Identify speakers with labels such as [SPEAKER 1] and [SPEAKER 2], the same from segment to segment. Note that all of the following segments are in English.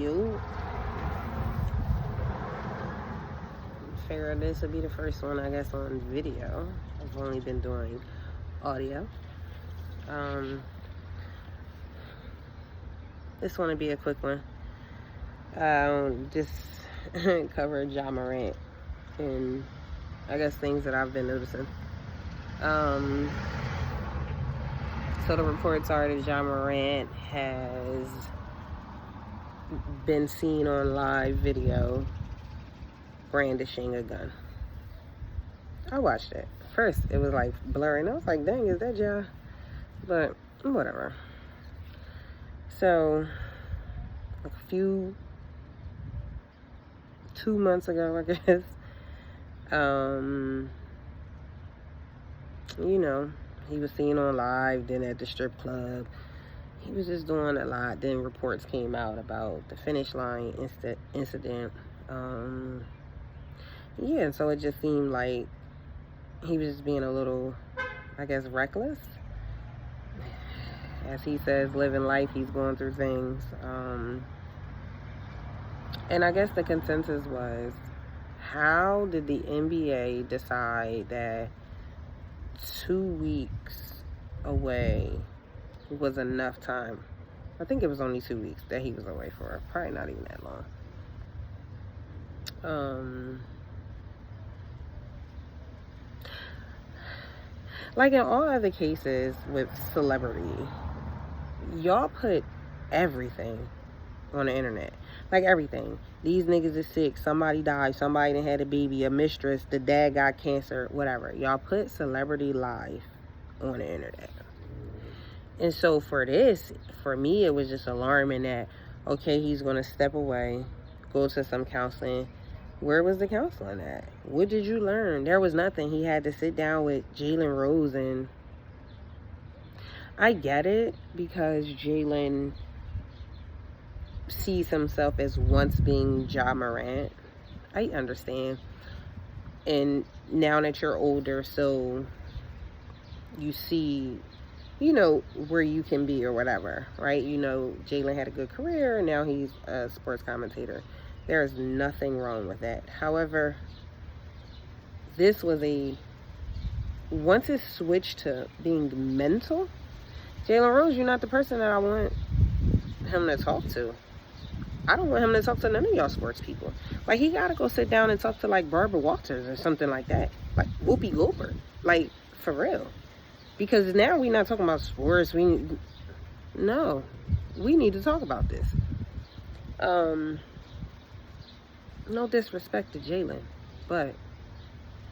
[SPEAKER 1] You figure this would be the first one, I guess, on video. I've only been doing audio. This one would be a quick one. Just cover Ja Morant and I guess things that I've been noticing. So the reports are that Ja Morant has been seen on live video brandishing a gun. I watched it. First, it was like blurring. I was like, dang, is that Ja? But whatever. So, 2 months ago, I guess, you know, he was seen on live, then at the strip club. He was just doing a lot. Then reports came out about the finish line incident. Yeah, and so it just seemed like he was just being a little, I guess, reckless. As he says, living life, he's going through things. And I guess the consensus was, how did the NBA decide that 2 weeks away was enough time? I think it was only 2 weeks that he was away for. Probably not even that long. Like in all other cases with celebrity, y'all put everything on the internet. Like everything. These niggas is sick. Somebody died. Somebody done had a baby. A mistress. The dad got cancer. Whatever. Y'all put celebrity life on the internet. And so for this, for me, it was just alarming that, okay, he's going to step away, go to some counseling. Where was the counseling at? What did you learn? There was nothing. He had to sit down with Jalen Rose, and I get it because Jalen sees himself as once being Ja Morant. I understand. And now that you're older, so you see, you know, where you can be or whatever, right? You know, Jalen had a good career, and now he's a sports commentator. There is nothing wrong with that. However, this was once it switched to being mental, Jalen Rose, you're not the person that I want him to talk to. I don't want him to talk to none of y'all sports people. Like, he gotta go sit down and talk to, like, Barbara Walters or something like that. Like, Whoopi Goldberg. Like, for real. Because now we're not talking about sports. No. We need to talk about this. No disrespect to Jalen, but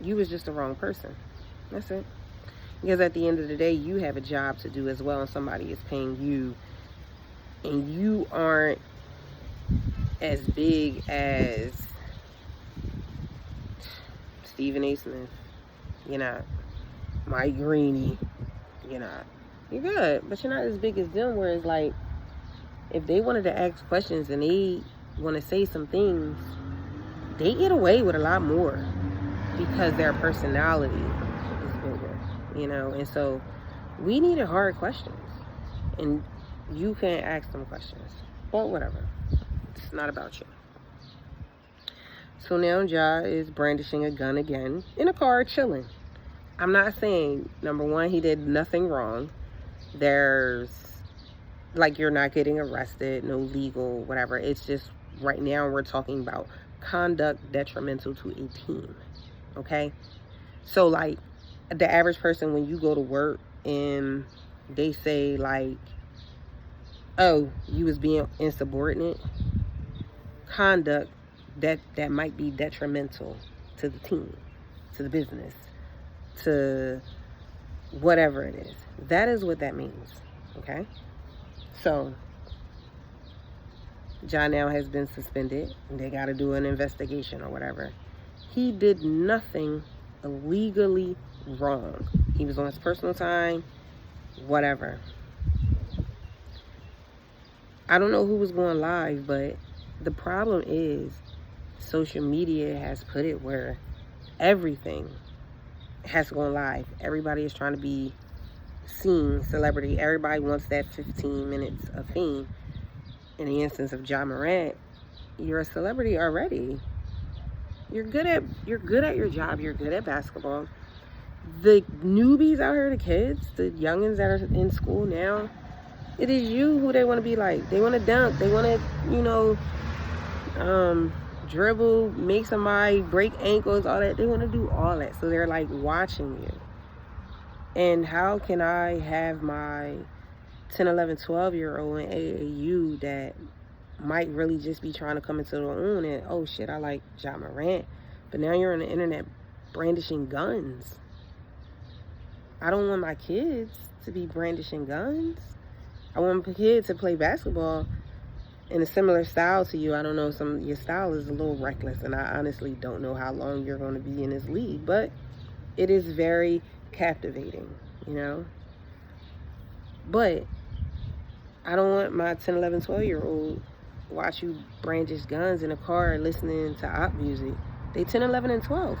[SPEAKER 1] you was just the wrong person. That's it. Because at the end of the day, you have a job to do as well, and somebody is paying you, and you aren't as big as Stephen A. Smith. You're not. Mike Greeny. You're not. You're good, but you're not as big as them, where it's like, if they wanted to ask questions and they want to say some things, they get away with a lot more because their personality is bigger, you know? And so we needed hard questions, and you can't ask them questions. But whatever. It's not about you. So now Ja is brandishing a gun again in a car, chilling. I'm not saying, number one, he did nothing wrong. There's, like, you're not getting arrested, no legal, whatever. It's just, right now we're talking about conduct detrimental to a team, okay? So, like, the average person, when you go to work and they say, like, oh, you was being insubordinate, conduct that might be detrimental to the team, to the business, to whatever it is. That is what that means, okay? So Ja now has been suspended. They got to do an investigation or whatever. He did nothing illegally wrong. He was on his personal time, whatever. I don't know who was going live, but the problem is social media has put it where everything has gone live. Everybody is trying to be seen, celebrity. Everybody wants that 15 minutes of fame. in the instance of Ja Morant, you're a celebrity already. You're good at your job. You're good at basketball. The newbies out here, the kids, the youngins that are in school now, it is you who they want to be like. They want to dunk. They want to, dribble, make somebody break ankles, all that. They want to do all that. So they're like watching you. And how can I have my 10, 11, 12-year-old in AAU that might really just be trying to come into their own and, oh shit, I like Ja Morant. But now you're on the internet brandishing guns. I don't want my kids to be brandishing guns. I want my kids to play basketball in a similar style to you. I don't know, your style is a little reckless, and I honestly don't know how long you're going to be in this league, but it is very captivating, But I don't want my 10, 11, 12-year-old watch you brandish guns in a car listening to op music. They 10, 11, and 12.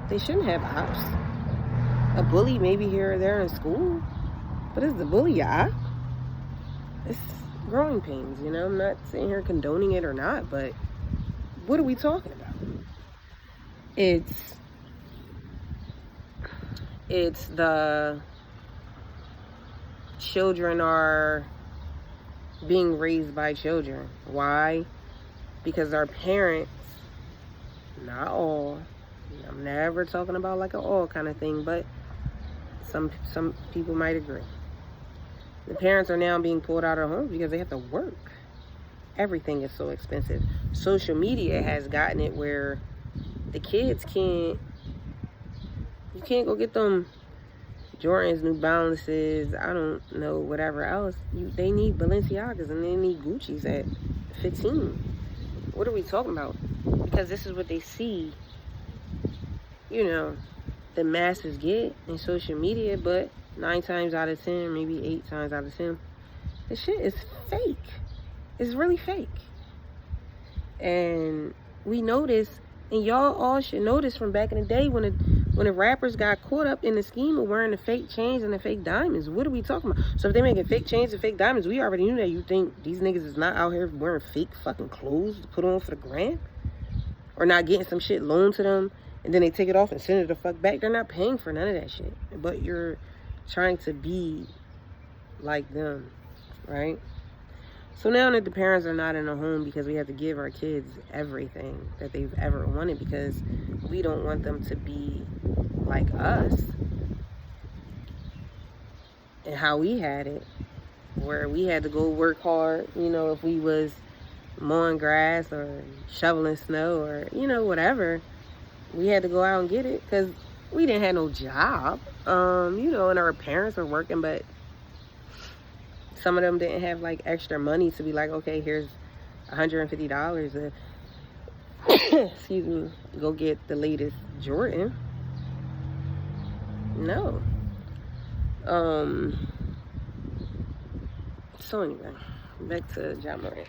[SPEAKER 1] They shouldn't have ops. A bully maybe here or there in school, but is the bully your op? It's growing pains, I'm not sitting here condoning it or not, but what are we talking about? It's the children are being raised by children. Why? Because our parents, not all, I'm never talking about like an all kind of thing, but some people might agree. The parents are now being pulled out of homes because they have to work. Everything is so expensive. Social media has gotten it where the kids you can't go get them Jordans, New Balances, I don't know, whatever else. They need Balenciagas and they need Gucci's at 15. What are we talking about? Because this is what they see, the masses get in social media, but 9 times out of 10, maybe 8 times out of 10, the shit is fake. It's really fake. And we know this, and y'all all should know this from back in the day when the rappers got caught up in the scheme of wearing the fake chains and the fake diamonds. What are we talking about? So if they making fake chains and fake diamonds, we already knew that. You think these niggas is not out here wearing fake fucking clothes to put on for the gram? Or not getting some shit loaned to them and then they take it off and send it the fuck back? They're not paying for none of that shit. But you're trying to be like them, right? So now that the parents are not in the home because we have to give our kids everything that they've ever wanted because we don't want them to be like us and how we had it, where we had to go work hard, if we was mowing grass or shoveling snow or, whatever. We had to go out and get it because we didn't have no job, and our parents were working, but some of them didn't have like extra money to be like, okay, here's $150 to, excuse me, go get the latest Jordan. No. So anyway, back to Ja Morant.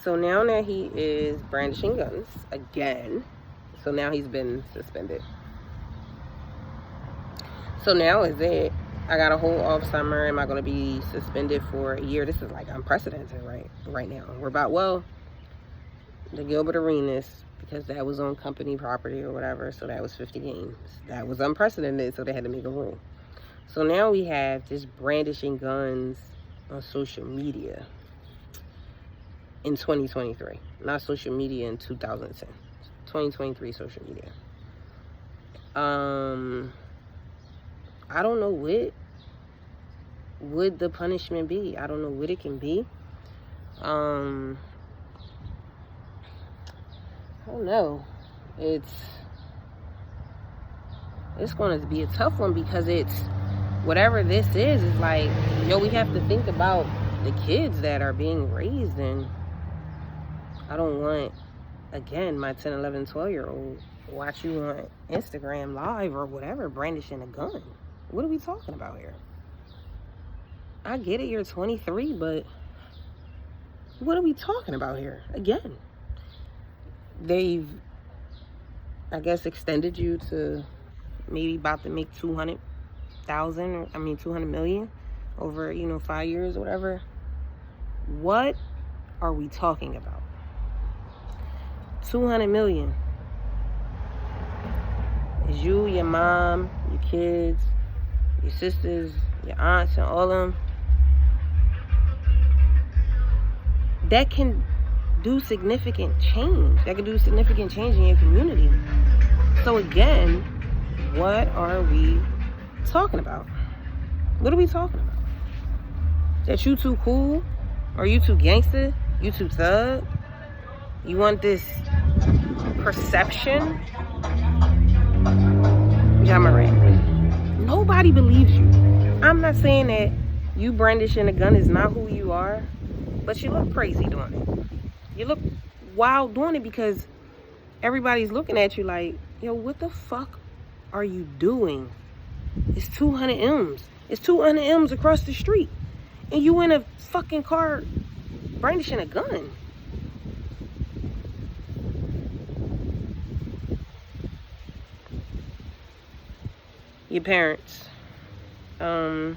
[SPEAKER 1] So now that he is brandishing guns again, so now he's been suspended. So now is it, I got a whole off summer, am I going to be suspended for a year? This is like unprecedented right now. We're about, the Gilbert Arenas, because that was on company property or whatever, so that was 50 games. That was unprecedented, so they had to make a rule. So now we have this brandishing guns on social media in 2023. Not social media in 2010. 2023 social media. I don't know what would the punishment be. I don't know what it can be. I don't know. It's going to be a tough one because it's whatever this is like, we have to think about the kids that are being raised, and I don't want, again, my 10, 11, 12-year-old watch you on Instagram live or whatever brandishing a gun. What are we talking about here? I get it, you're 23, but what are we talking about here? Again, they've, I guess, extended you to maybe about to make 200 million over, 5 years or whatever. What are we talking about? 200 million is you, your mom, your kids, your sisters, your aunts, and all of them. That can do significant change. That can do significant change in your community. So again, what are we talking about? What are we talking about? That you too cool? Or you too gangster? You too thug? You want this perception? Ja Morant. Nobody believes you. I'm not saying that you brandishing a gun is not who you are, but you look crazy doing it. You look wild doing it because everybody's looking at you like, yo, what the fuck are you doing? It's 200 M's. It's 200 M's across the street. And you in a fucking car brandishing a gun. Your parents. Again,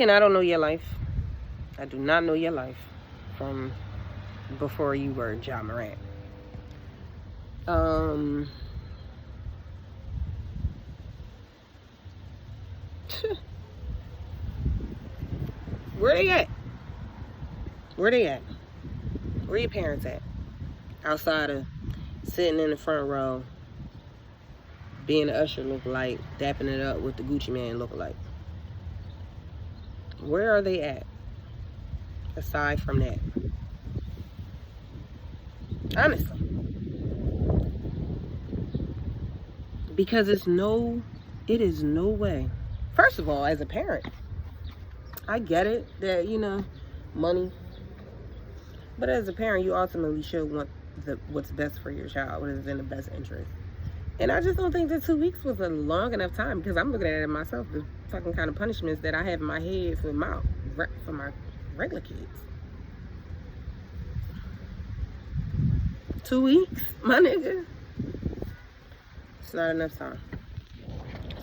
[SPEAKER 1] I don't know your life. I do not know your life from before you were Ja Morant. Where they at? Where they at? Where your parents at? Outside of sitting in the front row, being an usher look like, dapping it up with the Gucci Man look like. Where are they at? Aside from that. Honestly. Because it is no way. First of all, as a parent, I get it that, money. But as a parent, you ultimately should want what's best for your child, what is in the best interest. And I just don't think that 2 weeks was a long enough time, because I'm looking at it myself, the fucking kind of punishments that I have in my head for my regular kids. 2 weeks, my nigga. It's not enough time.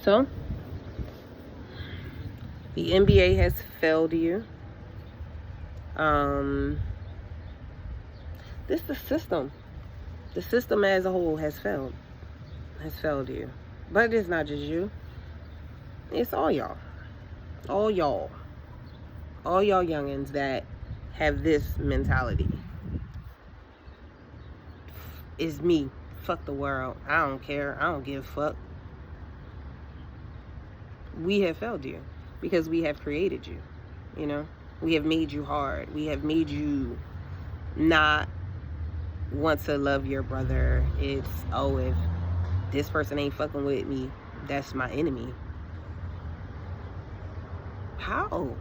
[SPEAKER 1] So, the NBA has failed you. This the system. The system as a whole has failed you. But it's not just you. It's all y'all. All y'all youngins that have this mentality. It's me. Fuck the world. I don't care. I don't give a fuck. We have failed you because we have created you. We have made you hard. We have made you not want to love your brother. It's, if this person ain't fucking with me, that's my enemy. How?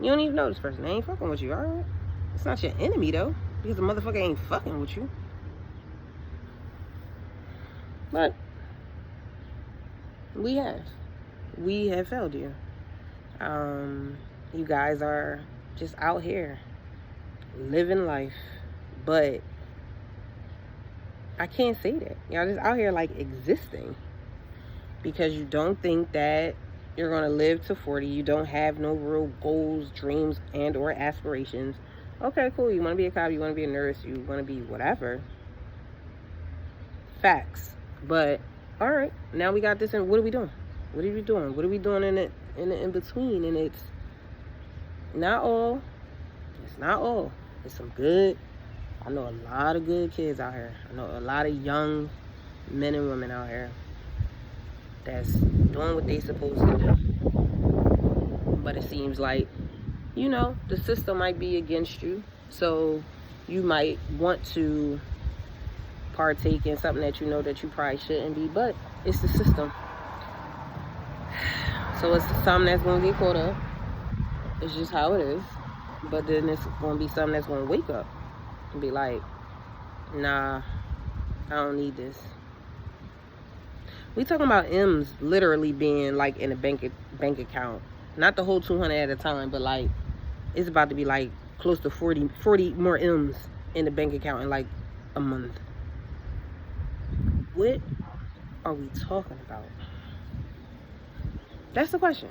[SPEAKER 1] You don't even know this person. They ain't fucking with you, alright? It's not your enemy, though, because the motherfucker ain't fucking with you. But we have failed you. You guys are just out here living life, but I can't say that. Y'all just out here like existing because you don't think that you're going to live to 40. You don't have no real goals, dreams, and or aspirations. Okay, cool. You want to be a cop, you want to be a nurse, you want to be whatever. Facts. But all right, now we got this, and what are we doing? What are we doing? What are we doing in between? And it's not all. It's not all. It's some good. I know a lot of good kids out here. I know a lot of young men and women out here that's doing what they supposed to do. But it seems like, the system might be against you. So you might want to partake in something that you know that you probably shouldn't be. But it's the system. So it's something that's going to get caught up. It's just how it is. But then it's going to be something that's going to wake up and be like, nah, I don't need this. We talking about M's literally being like in a bank account. Not the whole 200 at a time, but like it's about to be like close to 40 more M's in the bank account in like a month. What are we talking about? That's the question.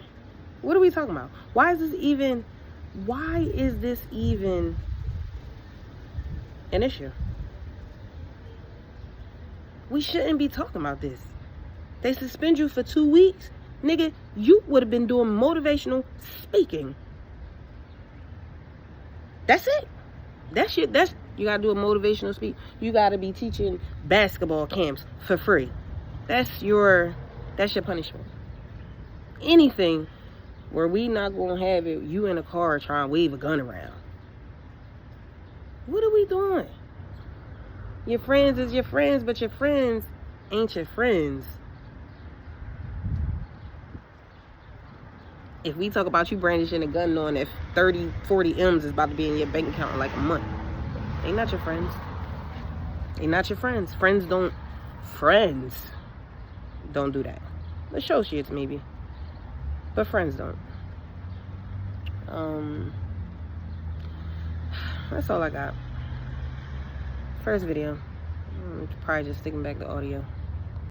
[SPEAKER 1] What are we talking about? Why is this even an issue? We shouldn't be talking about this. They suspend you for 2 weeks. Nigga, you would have been doing motivational speaking. That's it. You gotta do a motivational speak. You gotta be teaching basketball camps for free. That's your punishment. Anything where we not gonna have it, you in a car trying to wave a gun around. What are we doing? Your friends is your friends, but your friends ain't your friends. If we talk about you brandishing a gun knowing that 30, 40 M's is about to be in your bank account in like a month, they not your friends. They not your friends. Friends don't do that. Associates maybe, but friends don't. That's all I got. First video. Probably just sticking back to audio.